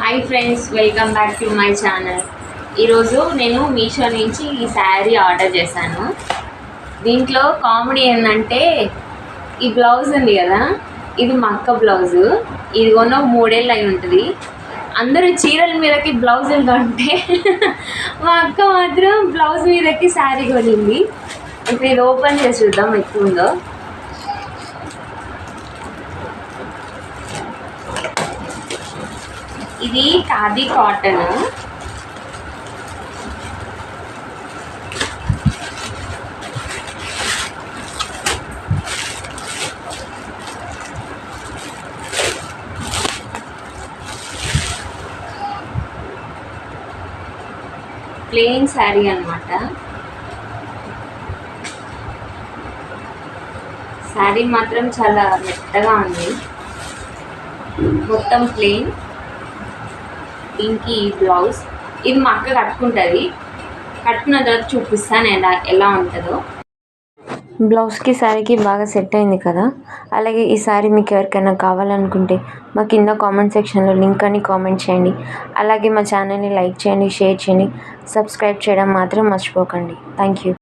Hi friends, welcome back to my channel. ఈరోజు నేను మీషో నుంచి ఈ శారీ ఆర్డర్ చేశాను. దీంట్లో కామెడీ ఏంటంటే ఈ బ్లౌజ్ ఉంది కదా, ఇది మా అక్క బ్లౌజు. ఇది కొన్న 3 ఏళ్ళు అయి ఉంటుంది. అందరూ చీరల మీదకి బ్లౌజులు కొంటే మా అక్క మాత్రం బ్లౌజ్ మీదకి శారీ కొనింది. ఇప్పుడు ఇది ఓపెన్ చేసి చూద్దాం ఎక్కువ ఉందో. ఇది ఖాదీ కాటన్. ప్లెయిన్ శారీ అన్నమాట. శారీ మాత్రం చాలా మెత్తగా ఉంది, మొత్తం ప్లెయిన్. దీనికి బ్లౌజ్ ఇది మా అక్క కట్టుకుంటుంది. కట్టుకున్న తర్వాత చూపిస్తాను ఎలా ఉంటుందో. బ్లౌజ్కి శారీకి బాగా సెట్ అయింది కదా. అలాగే ఈ శారీ మీకు ఎవరికైనా కావాలనుకుంటే మా కింద కామెంట్ సెక్షన్లో లింక్ అని కామెంట్ చేయండి. అలాగే మా ఛానల్ని లైక్ చేయండి, షేర్ చేయండి, సబ్స్క్రైబ్ చేయడం మాత్రం మర్చిపోకండి. Thank you.